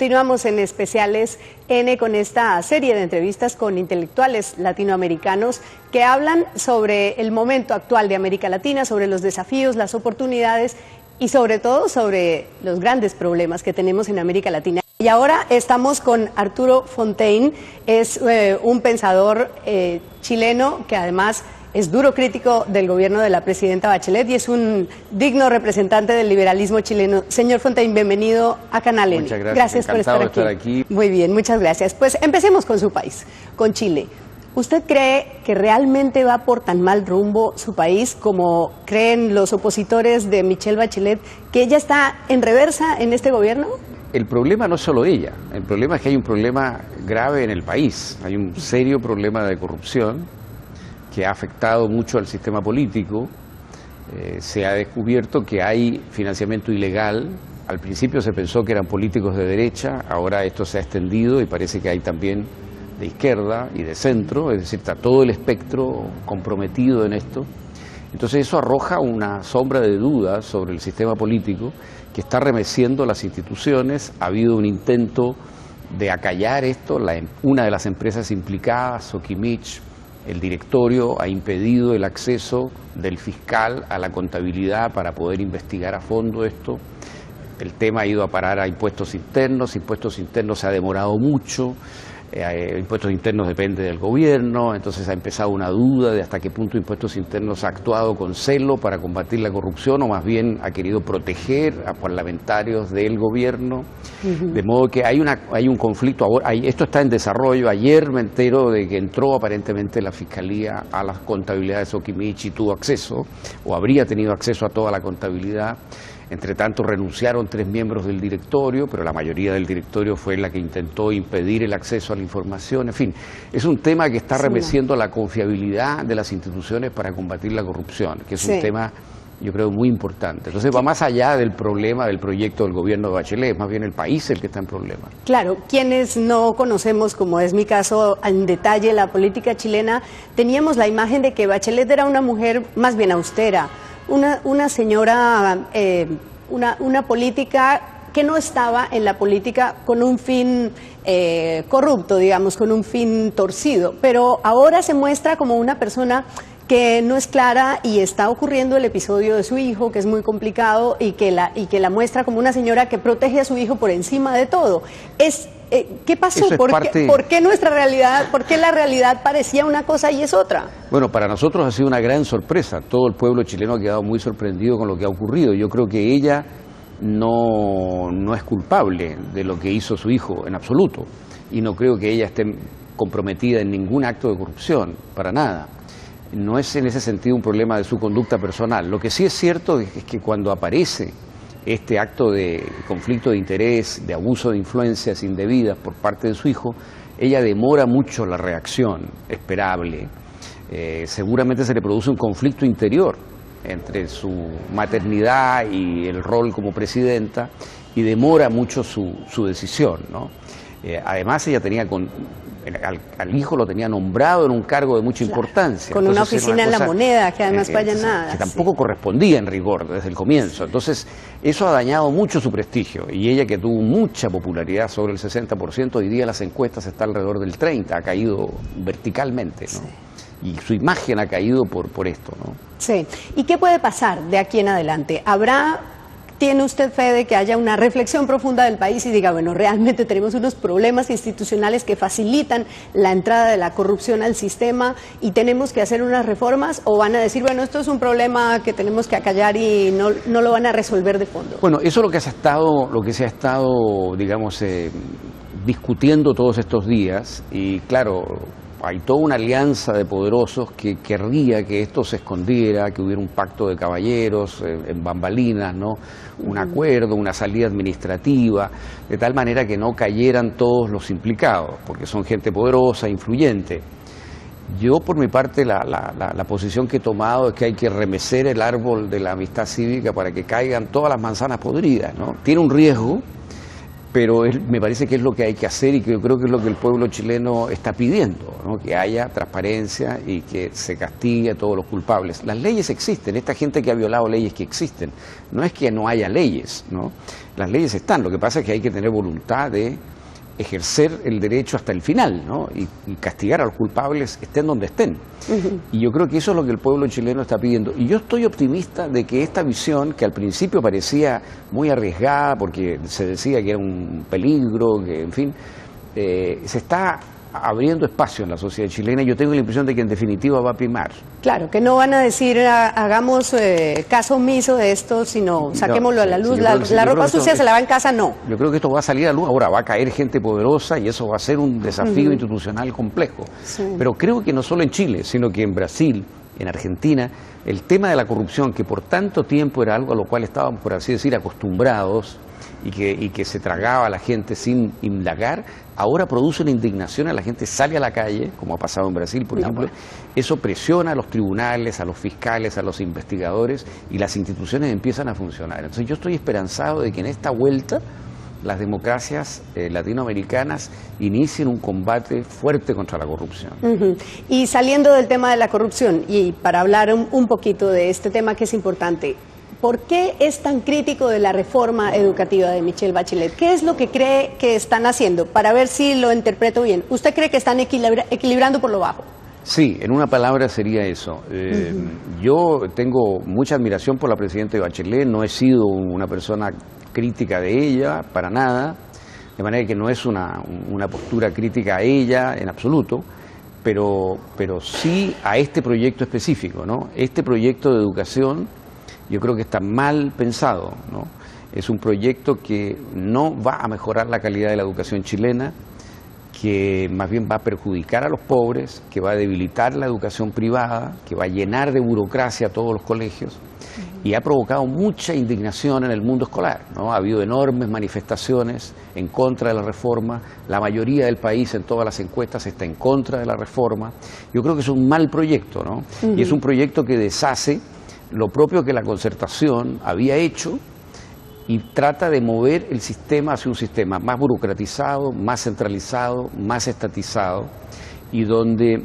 Continuamos en Especiales N con esta serie de entrevistas con intelectuales latinoamericanos que hablan sobre el momento actual de América Latina, sobre los desafíos, las oportunidades y sobre todo sobre los grandes problemas que tenemos en América Latina. Y ahora estamos con Arturo Fontaine, es un pensador chileno que además es duro crítico del gobierno de la presidenta Bachelet y es un digno representante del liberalismo chileno. Señor Fontaine, bienvenido a Canal N. Muchas gracias. Gracias por estar aquí. Muy bien, muchas gracias. Pues empecemos con su país, con Chile. ¿Usted cree que realmente va por tan mal rumbo su país como creen los opositores de Michelle Bachelet, que ella está en reversa en este gobierno? El problema no es solo ella, el problema es que hay un problema grave en el país, hay un serio problema de corrupción que ha afectado mucho al sistema político. Se ha descubierto que hay financiamiento ilegal. Al principio se pensó que eran políticos de derecha, ahora esto se ha extendido y parece que hay también de izquierda y de centro, es decir, está todo el espectro comprometido en esto. Entonces eso arroja una sombra de dudas sobre el sistema político que está remeciendo las instituciones. Ha habido un intento de acallar esto, una de las empresas implicadas, Sokimich, el directorio ha impedido el acceso del fiscal a la contabilidad para poder investigar a fondo esto. El tema ha ido a parar a impuestos internos se ha demorado mucho, impuestos internos depende del gobierno, entonces ha empezado una duda de hasta qué punto impuestos internos ha actuado con celo para combatir la corrupción o más bien ha querido proteger a parlamentarios del gobierno. De modo que hay un conflicto, esto está en desarrollo. Ayer me entero de que entró aparentemente la Fiscalía a las contabilidades de Sokimich y tuvo acceso, o habría tenido acceso a toda la contabilidad. Entre tanto renunciaron 3 miembros del directorio, pero la mayoría del directorio fue la que intentó impedir el acceso a la información. En fin, es un tema que está remeciendo la confiabilidad de las instituciones para combatir la corrupción, que es un tema, yo creo, muy importante. Entonces va más allá del problema del proyecto del gobierno de Bachelet, es más bien el país el que está en problema. Claro, quienes no conocemos, como es mi caso, en detalle la política chilena, teníamos la imagen de que Bachelet era una mujer más bien austera, una señora, una política que no estaba en la política con un fin corrupto, digamos, con un fin torcido, pero ahora se muestra como una persona que no es clara y está ocurriendo el episodio de su hijo, que es muy complicado y que la muestra como una señora que protege a su hijo por encima de todo. ¿Qué pasó? ¿Por qué nuestra realidad, por qué la realidad parecía una cosa y es otra? Bueno, para nosotros ha sido una gran sorpresa. Todo el pueblo chileno ha quedado muy sorprendido con lo que ha ocurrido. Yo creo que ella no es culpable de lo que hizo su hijo en absoluto. Y no creo que ella esté comprometida en ningún acto de corrupción, para nada. No es en ese sentido un problema de su conducta personal. Lo que sí es cierto es que cuando aparece este acto de conflicto de interés, de abuso de influencias indebidas por parte de su hijo, ella demora mucho la reacción esperable. Seguramente se le produce un conflicto interior entre su maternidad y el rol como presidenta y demora mucho su decisión, ¿no? Además ella tenía al hijo lo tenía nombrado en un cargo de mucha importancia. Con una oficina en La Moneda, que además vaya nada. Que tampoco correspondía en rigor desde el comienzo. Entonces, eso ha dañado mucho su prestigio. Y ella, que tuvo mucha popularidad, sobre el 60%, hoy día las encuestas está alrededor del 30%, ha caído verticalmente, ¿no? Y su imagen ha caído por esto, ¿no? Sí. ¿Y qué puede pasar de aquí en adelante? ¿Tiene usted fe de que haya una reflexión profunda del país y diga, bueno, realmente tenemos unos problemas institucionales que facilitan la entrada de la corrupción al sistema y tenemos que hacer unas reformas? ¿O van a decir, bueno, esto es un problema que tenemos que acallar y no lo van a resolver de fondo? Bueno, eso es lo que se ha estado, digamos, discutiendo todos estos días. Y claro, hay toda una alianza de poderosos que querría que esto se escondiera, que hubiera un pacto de caballeros en bambalinas, ¿no? Un acuerdo, una salida administrativa, de tal manera que no cayeran todos los implicados, porque son gente poderosa, influyente. Yo, por mi parte, la posición que he tomado es que hay que remecer el árbol de la amistad cívica para que caigan todas las manzanas podridas, ¿no? Tiene un riesgo, pero me parece que es lo que hay que hacer y que yo creo que es lo que el pueblo chileno está pidiendo, ¿no? Que haya transparencia y que se castigue a todos los culpables. Las leyes existen, esta gente que ha violado leyes que existen, no es que no haya leyes, ¿no? Las leyes están, lo que pasa es que hay que tener voluntad de ejercer el derecho hasta el final, ¿no? Y castigar a los culpables estén donde estén. Y yo creo que eso es lo que el pueblo chileno está pidiendo. Y yo estoy optimista de que esta visión, que al principio parecía muy arriesgada porque se decía que era un peligro, que en fin, se está abriendo espacio en la sociedad chilena y yo tengo la impresión de que en definitiva va a primar. Claro, que no van a decir hagamos caso omiso de esto, sino saquémoslo a la luz, la ropa sucia se lava en casa, no. Yo creo que esto va a salir a la luz, ahora va a caer gente poderosa y eso va a ser un desafío institucional complejo. Sí. Pero creo que no solo en Chile, sino que en Brasil, en Argentina, el tema de la corrupción, que por tanto tiempo era algo a lo cual estábamos, por así decir, acostumbrados, y que se tragaba a la gente sin indagar, ahora produce una indignación, a la gente sale a la calle, como ha pasado en Brasil, por ejemplo, eso presiona a los tribunales, a los fiscales, a los investigadores, y las instituciones empiezan a funcionar. Entonces yo estoy esperanzado de que en esta vuelta las democracias latinoamericanas inicien un combate fuerte contra la corrupción. Y saliendo del tema de la corrupción, y para hablar un poquito de este tema que es importante, ¿por qué es tan crítico de la reforma educativa de Michelle Bachelet? ¿Qué es lo que cree que están haciendo? Para ver si lo interpreto bien. ¿Usted cree que están equilibrando por lo bajo? Sí, en una palabra sería eso. Yo tengo mucha admiración por la presidenta Bachelet, no he sido una persona crítica de ella, para nada, de manera que no es una postura crítica a ella en absoluto, pero sí a este proyecto específico, ¿no? Este proyecto de educación yo creo que está mal pensado, ¿no? Es un proyecto que no va a mejorar la calidad de la educación chilena, que más bien va a perjudicar a los pobres, que va a debilitar la educación privada, que va a llenar de burocracia a todos los colegios y ha provocado mucha indignación en el mundo escolar, ¿no? Ha habido enormes manifestaciones en contra de la reforma, la mayoría del país en todas las encuestas está en contra de la reforma. Yo creo que es un mal proyecto, ¿no? Y es un proyecto que deshace lo propio que la concertación había hecho y trata de mover el sistema hacia un sistema más burocratizado, más centralizado, más estatizado y donde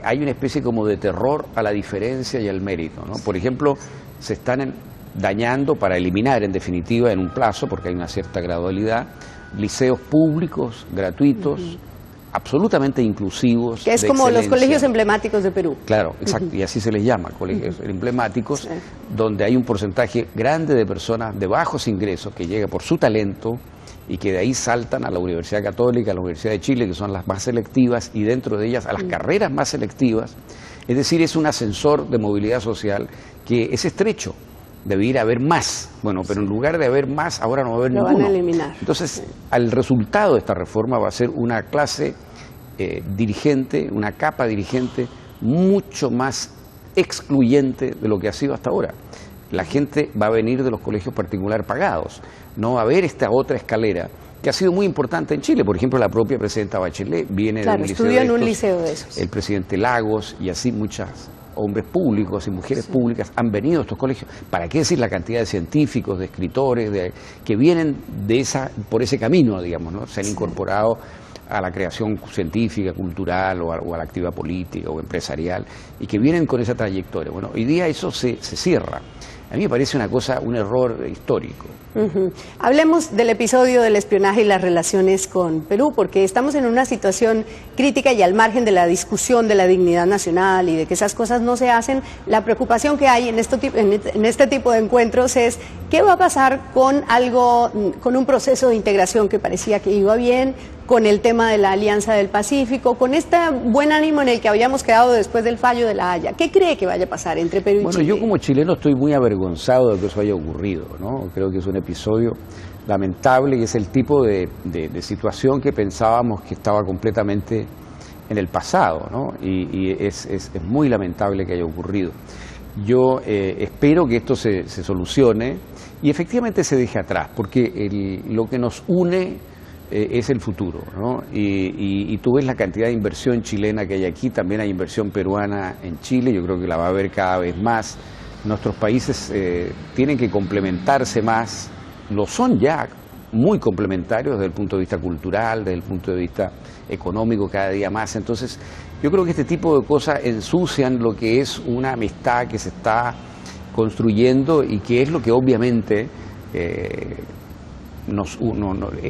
hay una especie como de terror a la diferencia y al mérito, ¿no? Por ejemplo, se están dañando para eliminar en definitiva en un plazo, porque hay una cierta gradualidad, liceos públicos, gratuitos, absolutamente inclusivos. Que es como los colegios emblemáticos de Perú. Claro, exacto, y así se les llama, colegios emblemáticos, donde hay un porcentaje grande de personas de bajos ingresos que llega por su talento y que de ahí saltan a la Universidad Católica, a la Universidad de Chile, que son las más selectivas, y dentro de ellas a las carreras más selectivas. Es decir, es un ascensor de movilidad social que es estrecho. Debería haber más, bueno, pero en lugar de haber más, ahora no va a haber ninguno. Lo van a eliminar. Entonces, el resultado de esta reforma va a ser una clase dirigente, una capa dirigente mucho más excluyente de lo que ha sido hasta ahora. La gente va a venir de los colegios particulares pagados, no va a haber esta otra escalera que ha sido muy importante en Chile. Por ejemplo, la propia presidenta Bachelet viene de un liceo estudió en un liceo de esos. El presidente Lagos y así muchos hombres públicos y mujeres públicas han venido a estos colegios. ¿Para qué decir la cantidad de científicos, de escritores, que vienen por ese camino, digamos, ¿no? Se han incorporado a la creación científica, cultural o a la actividad política o empresarial y que vienen con esa trayectoria. Bueno, hoy día eso se cierra. A mí me parece un error histórico. Hablemos del episodio del espionaje y las relaciones con Perú, porque estamos en una situación crítica y al margen de la discusión de la dignidad nacional y de que esas cosas no se hacen. La preocupación que hay en este tipo de encuentros es qué va a pasar con un proceso de integración que parecía que iba bien, con el tema de la Alianza del Pacífico, con este buen ánimo en el que habíamos quedado después del fallo de La Haya. ¿Qué cree que vaya a pasar entre Perú y Chile? Bueno, yo como chileno estoy muy avergonzado de que eso haya ocurrido, ¿no? Creo que es un episodio lamentable y es el tipo de situación que pensábamos que estaba completamente en el pasado, ¿no? Y es muy lamentable que haya ocurrido. Yo espero que esto se solucione y efectivamente se deje atrás, porque lo que nos une es el futuro, ¿no? Y tú ves la cantidad de inversión chilena que hay aquí, también hay inversión peruana en Chile, yo creo que la va a haber cada vez más. Nuestros países tienen que complementarse más, lo son ya muy complementarios desde el punto de vista cultural, desde el punto de vista económico cada día más. Entonces, yo creo que este tipo de cosas ensucian lo que es una amistad que se está construyendo y que es lo que obviamente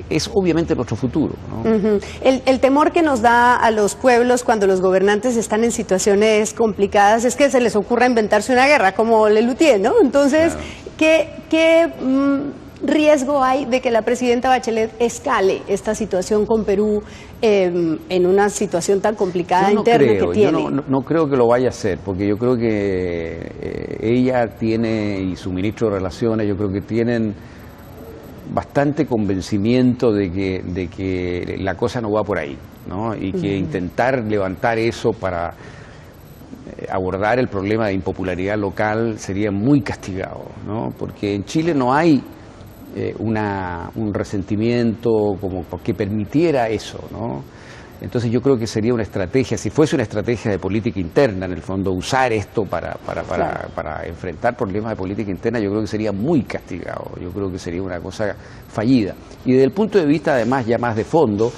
es obviamente nuestro futuro, ¿no? El temor que nos da a los pueblos cuando los gobernantes están en situaciones complicadas es que se les ocurra inventarse una guerra, como Lelutier, ¿no? Entonces, claro. ¿qué riesgo hay de que la presidenta Bachelet escale esta situación con Perú en una situación tan complicada interna que tiene? Yo no creo que lo vaya a hacer, porque yo creo que ella tiene, y su ministro de Relaciones, yo creo que tienen bastante convencimiento de que la cosa no va por ahí, ¿no? Y que intentar levantar eso para abordar el problema de impopularidad local sería muy castigado, ¿no? Porque en Chile no hay un resentimiento como que permitiera eso, ¿no? Entonces yo creo que sería una estrategia, si fuese una estrategia de política interna, en el fondo, usar esto para enfrentar problemas de política interna, yo creo que sería muy castigado, yo creo que sería una cosa fallida. Y desde el punto de vista, además, ya más de fondo,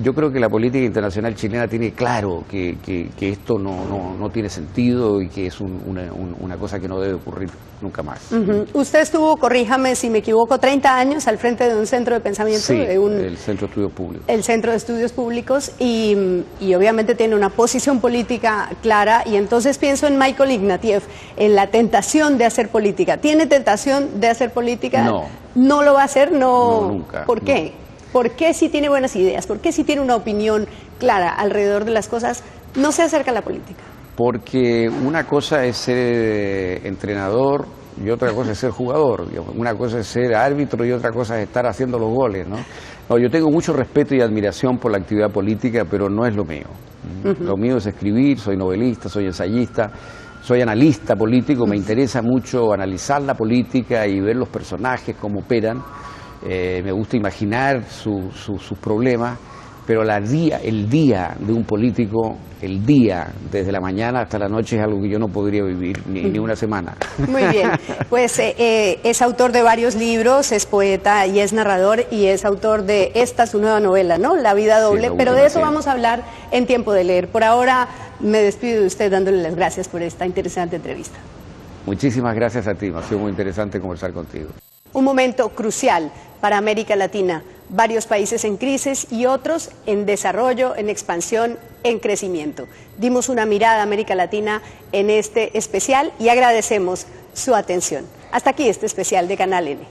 yo creo que la política internacional chilena tiene claro que esto no tiene sentido y que es una cosa que no debe ocurrir nunca más. Usted estuvo, corríjame si me equivoco, 30 años al frente de un centro de pensamiento. Sí, el Centro de Estudios Públicos. El Centro de Estudios Públicos y obviamente tiene una posición política clara, y entonces pienso en Michael Ignatieff, en la tentación de hacer política. ¿Tiene tentación de hacer política? No. ¿No lo va a hacer? No, nunca. ¿Por qué? No. ¿Por qué si tiene buenas ideas? ¿Por qué si tiene una opinión clara alrededor de las cosas no se acerca a la política? Porque una cosa es ser entrenador y otra cosa es ser jugador. Una cosa es ser árbitro y otra cosa es estar haciendo los goles, ¿no? No, yo tengo mucho respeto y admiración por la actividad política, pero no es lo mío. Lo mío es escribir, soy novelista, soy ensayista, soy analista político, me interesa mucho analizar la política y ver los personajes, cómo operan. Me gusta imaginar sus problemas, pero el día de un político, el día desde la mañana hasta la noche es algo que yo no podría vivir ni una semana. Muy bien, pues es autor de varios libros, es poeta y es narrador, y es autor de esta su nueva novela, ¿no? La vida doble, sí, pero de eso vamos a hablar en Tiempo de Leer. Por ahora me despido de usted dándole las gracias por esta interesante entrevista. Muchísimas gracias a ti, me ha sido muy interesante conversar contigo. Un momento crucial para América Latina, varios países en crisis y otros en desarrollo, en expansión, en crecimiento. Dimos una mirada a América Latina en este especial y agradecemos su atención. Hasta aquí este especial de Canal N.